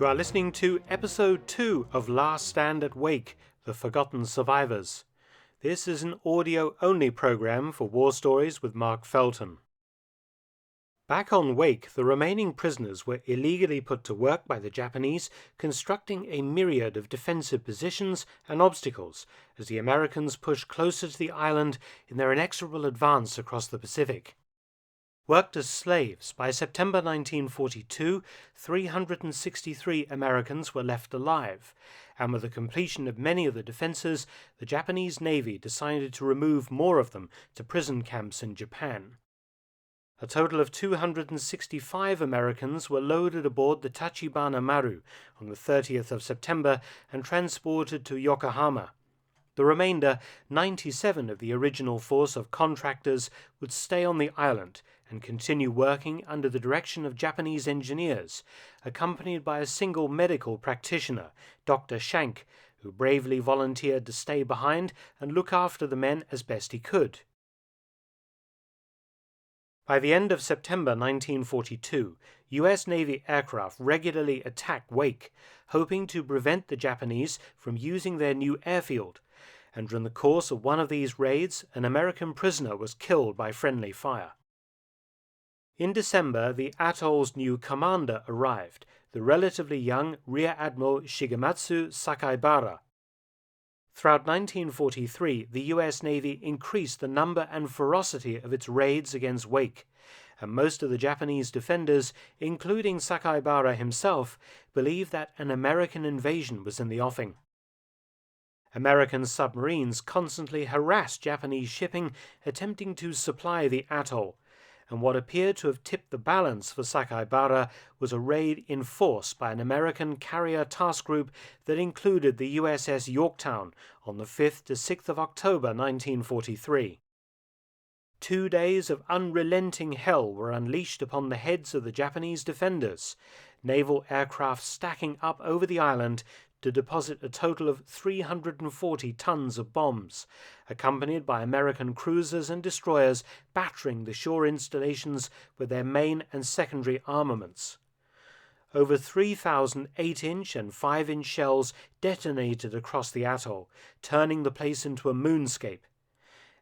You are listening to Episode 2 of Last Stand at Wake, The Forgotten Survivors. This is an audio-only program for War Stories with Mark Felton. Back on Wake, the remaining prisoners were illegally put to work by the Japanese, constructing a myriad of defensive positions and obstacles as the Americans pushed closer to the island in their inexorable advance across the Pacific. Worked as slaves, by September 1942, 363 Americans were left alive, and with the completion of many of the defenses, the Japanese Navy decided to remove more of them to prison camps in Japan. A total of 265 Americans were loaded aboard the Tachibana Maru on the 30th of September and transported to Yokohama. The remainder, 97 of the original force of contractors, would stay on the island and continue working under the direction of Japanese engineers, accompanied by a single medical practitioner, Dr. Shank, who bravely volunteered to stay behind and look after the men as best he could. By the end of September 1942, U.S. Navy aircraft regularly attacked Wake, hoping to prevent the Japanese from using their new airfield, and during the course of one of these raids, an American prisoner was killed by friendly fire. In December, the atoll's new commander arrived, the relatively young Rear Admiral Shigematsu Sakaibara. Throughout 1943, the U.S. Navy increased the number and ferocity of its raids against Wake, and most of the Japanese defenders, including Sakaibara himself, believed that an American invasion was in the offing. American submarines constantly harassed Japanese shipping attempting to supply the atoll, and what appeared to have tipped the balance for Sakaibara was a raid in force by an American carrier task group that included the USS Yorktown on the 5th to 6th of October 1943. 2 days of unrelenting hell were unleashed upon the heads of the Japanese defenders, naval aircraft stacking up over the island to deposit a total of 340 tons of bombs, accompanied by American cruisers and destroyers battering the shore installations with their main and secondary armaments. Over 3,000 8-inch and 5-inch shells detonated across the atoll, turning the place into a moonscape.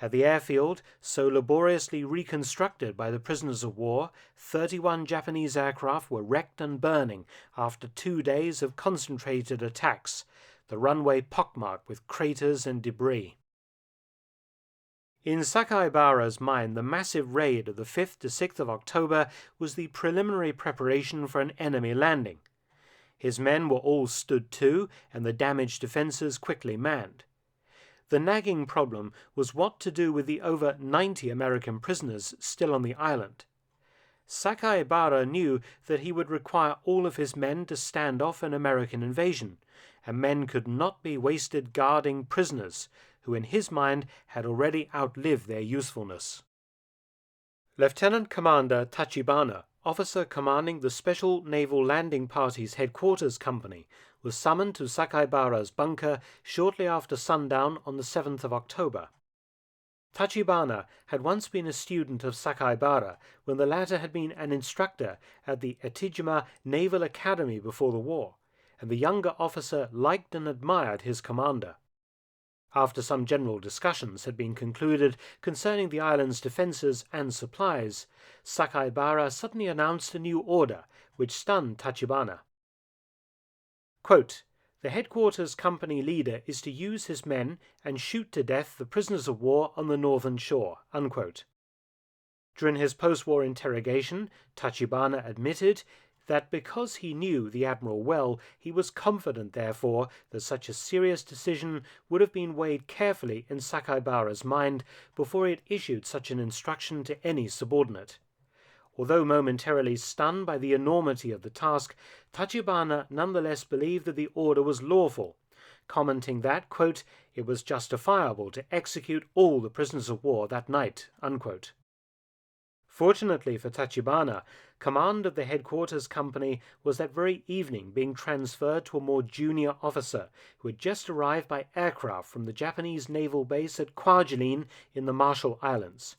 At the airfield, so laboriously reconstructed by the prisoners of war, 31 Japanese aircraft were wrecked and burning after 2 days of concentrated attacks, the runway pockmarked with craters and debris. In Sakaibara's mind, the massive raid of the 5th to 6th of October was the preliminary preparation for an enemy landing. His men were all stood to, and the damaged defences quickly manned. The nagging problem was what to do with the over 90 American prisoners still on the island. Sakaibara knew that he would require all of his men to stand off an American invasion, and men could not be wasted guarding prisoners, who in his mind had already outlived their usefulness. Lieutenant Commander Tachibana, officer commanding the Special Naval Landing Party's headquarters company, was summoned to Sakaibara's bunker shortly after sundown on the 7th of October. Tachibana had once been a student of Sakaibara when the latter had been an instructor at the Etijima Naval Academy before the war, and the younger officer liked and admired his commander. After some general discussions had been concluded concerning the island's defences and supplies, Sakaibara suddenly announced a new order, which stunned Tachibana. Quote, "The headquarters company leader is to use his men and shoot to death the prisoners of war on the northern shore." Unquote. During his post-war interrogation, Tachibana admitted that because he knew the admiral well, he was confident, therefore, that such a serious decision would have been weighed carefully in Sakaibara's mind before he had issued such an instruction to any subordinate. Although momentarily stunned by the enormity of the task, Tachibana nonetheless believed that the order was lawful, commenting that, quote, "it was justifiable to execute all the prisoners of war that night." Unquote. Fortunately for Tachibana, command of the headquarters company was that very evening being transferred to a more junior officer who had just arrived by aircraft from the Japanese naval base at Kwajalein in the Marshall Islands.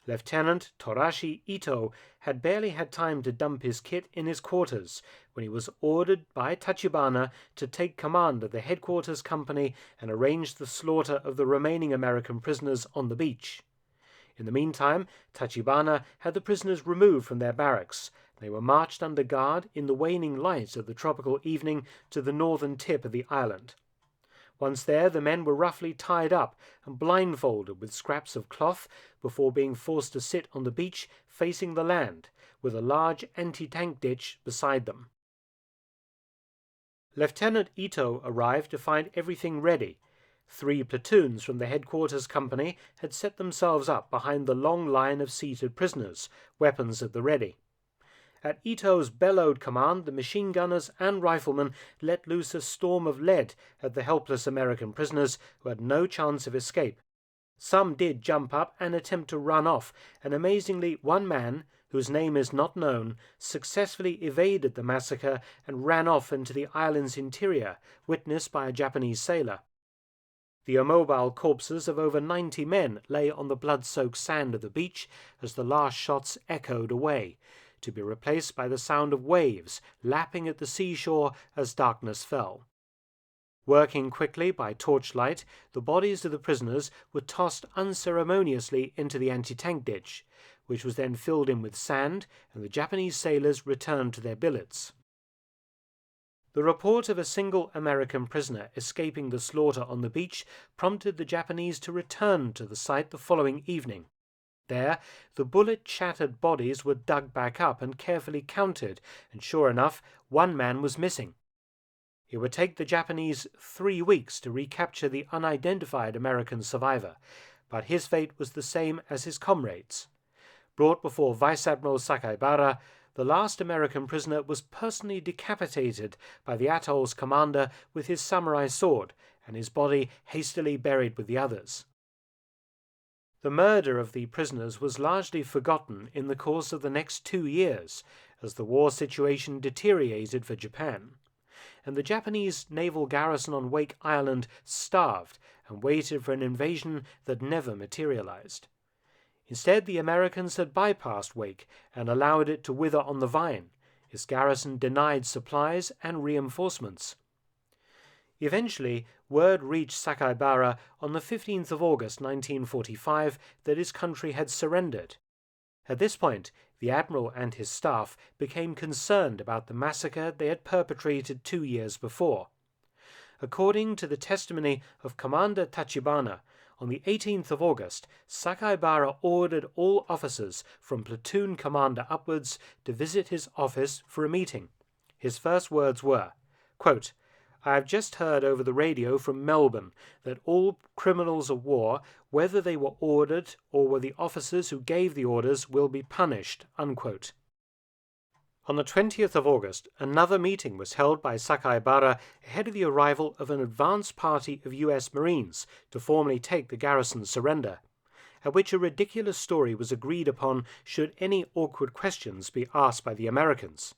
Lieutenant Torashi Ito had barely had time to dump his kit in his quarters when he was ordered by Tachibana to take command of the headquarters company and arrange the slaughter of the remaining American prisoners on the beach. In the meantime, Tachibana had the prisoners removed from their barracks. They were marched under guard in the waning light of the tropical evening to the northern tip of the island. Once there, the men were roughly tied up and blindfolded with scraps of cloth before being forced to sit on the beach facing the land, with a large anti-tank ditch beside them. Lieutenant Ito arrived to find everything ready. 3 platoons from the headquarters company had set themselves up behind the long line of seated prisoners, weapons at the ready. At Ito's bellowed command, the machine gunners and riflemen let loose a storm of lead at the helpless American prisoners who had no chance of escape. Some did jump up and attempt to run off, and amazingly one man, whose name is not known, successfully evaded the massacre and ran off into the island's interior, witnessed by a Japanese sailor. The immobile corpses of over 90 men lay on the blood-soaked sand of the beach as the last shots echoed away, to be replaced by the sound of waves lapping at the seashore as darkness fell. Working quickly by torchlight, the bodies of the prisoners were tossed unceremoniously into the anti-tank ditch, which was then filled in with sand, and the Japanese sailors returned to their billets. The report of a single American prisoner escaping the slaughter on the beach prompted the Japanese to return to the site the following evening. There, the bullet-shattered bodies were dug back up and carefully counted, and sure enough, one man was missing. It would take the Japanese 3 weeks to recapture the unidentified American survivor, but his fate was the same as his comrades. Brought before Vice Admiral Sakaibara, the last American prisoner was personally decapitated by the atoll's commander with his samurai sword, and his body hastily buried with the others. The murder of the prisoners was largely forgotten in the course of the next 2 years, as the war situation deteriorated for Japan, and the Japanese naval garrison on Wake Island starved and waited for an invasion that never materialized. Instead, the Americans had bypassed Wake and allowed it to wither on the vine, its garrison denied supplies and reinforcements. Eventually, word reached Sakaibara on the 15th of August 1945 that his country had surrendered. At this point, the admiral and his staff became concerned about the massacre they had perpetrated 2 years before. According to the testimony of Commander Tachibana, on the 18th of August, Sakaibara ordered all officers from platoon commander upwards to visit his office for a meeting. His first words were, quote, "I have just heard over the radio from Melbourne that all criminals of war, whether they were ordered or were the officers who gave the orders, will be punished." Unquote. On the 20th of August, another meeting was held by Sakaibara ahead of the arrival of an advance party of U.S. Marines to formally take the garrison's surrender, at which a ridiculous story was agreed upon should any awkward questions be asked by the Americans.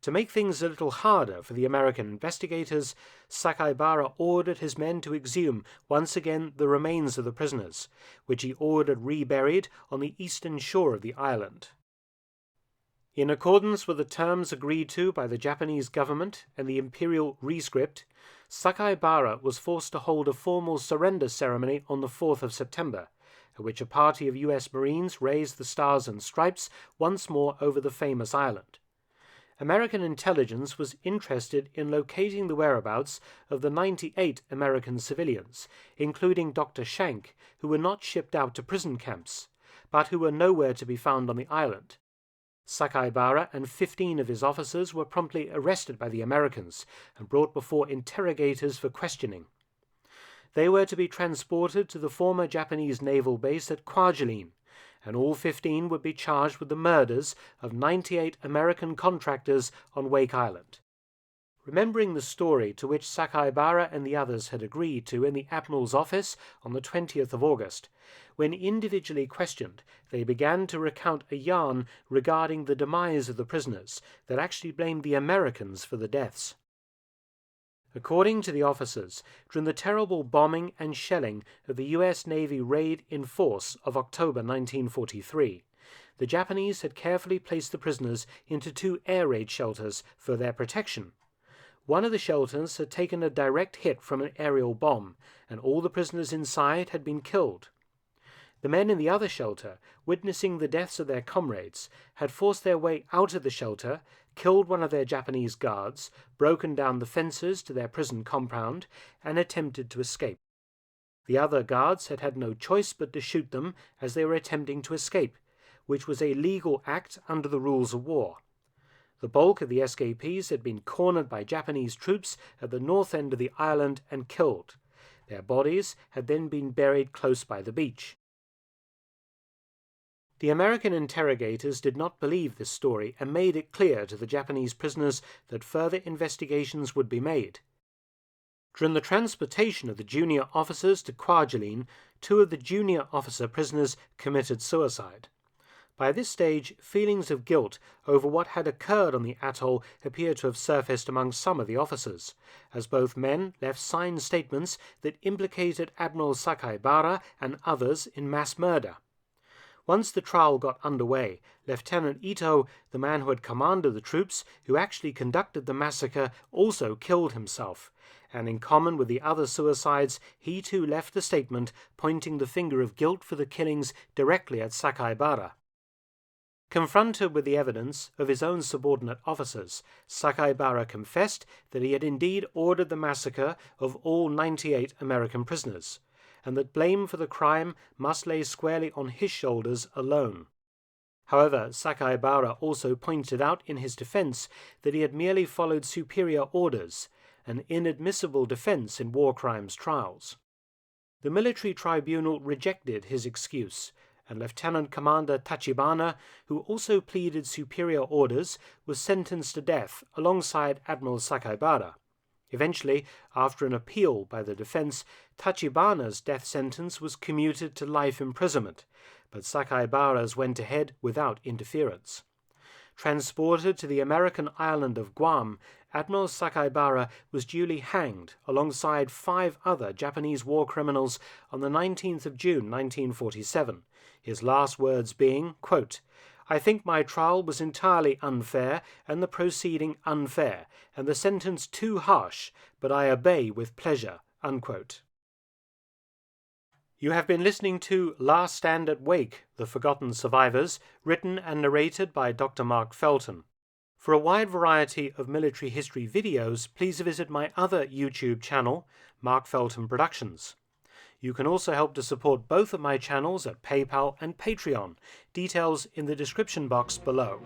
To make things a little harder for the American investigators, Sakaibara ordered his men to exhume once again the remains of the prisoners, which he ordered reburied on the eastern shore of the island. In accordance with the terms agreed to by the Japanese government and the imperial rescript, Sakaibara was forced to hold a formal surrender ceremony on the 4th of September, at which a party of U.S. Marines raised the Stars and Stripes once more over the famous island. American intelligence was interested in locating the whereabouts of the 98 American civilians, including Dr. Shank, who were not shipped out to prison camps, but who were nowhere to be found on the island. Sakaibara and 15 of his officers were promptly arrested by the Americans and brought before interrogators for questioning. They were to be transported to the former Japanese naval base at Kwajalein, and all 15 would be charged with the murders of 98 American contractors on Wake Island. Remembering the story to which Sakaibara and the others had agreed to in the Admiral's office on the 20th of August, when individually questioned, they began to recount a yarn regarding the demise of the prisoners that actually blamed the Americans for the deaths. According to the officers, during the terrible bombing and shelling of the US Navy raid in force of October 1943, the Japanese had carefully placed the prisoners into 2 air raid shelters for their protection. One of the shelters had taken a direct hit from an aerial bomb, and all the prisoners inside had been killed. The men in the other shelter, witnessing the deaths of their comrades, had forced their way out of the shelter, killed one of their Japanese guards, broken down the fences to their prison compound, and attempted to escape. The other guards had had no choice but to shoot them as they were attempting to escape, which was a legal act under the rules of war. The bulk of the escapees had been cornered by Japanese troops at the north end of the island and killed. Their bodies had then been buried close by the beach. The American interrogators did not believe this story and made it clear to the Japanese prisoners that further investigations would be made. During the transportation of the junior officers to Kwajalein, 2 of the junior officer prisoners committed suicide. By this stage, feelings of guilt over what had occurred on the atoll appeared to have surfaced among some of the officers, as both men left signed statements that implicated Admiral Sakaibara and others in mass murder. Once the trial got underway, Lieutenant Ito, the man who had commanded the troops who actually conducted the massacre, also killed himself, and in common with the other suicides, he too left a statement pointing the finger of guilt for the killings directly at Sakaibara. Confronted with the evidence of his own subordinate officers, Sakaibara confessed that he had indeed ordered the massacre of all 98 American prisoners, and that blame for the crime must lay squarely on his shoulders alone. However, Sakaibara also pointed out in his defense that he had merely followed superior orders, an inadmissible defense in war crimes trials. The military tribunal rejected his excuse, and Lieutenant Commander Tachibana, who also pleaded superior orders, was sentenced to death alongside Admiral Sakaibara. Eventually, after an appeal by the defense, Tachibana's death sentence was commuted to life imprisonment, but Sakaibara's went ahead without interference. Transported to the American island of Guam, Admiral Sakaibara was duly hanged alongside 5 other Japanese war criminals on the 19th of June 1947, his last words being, quote, "I think my trial was entirely unfair and the proceeding unfair, and the sentence too harsh, but I obey with pleasure." Unquote. You have been listening to Last Stand at Wake, The Forgotten Survivors, written and narrated by Dr. Mark Felton. For a wide variety of military history videos, please visit my other YouTube channel, Mark Felton Productions. You can also help to support both of my channels at PayPal and Patreon, details in the description box below.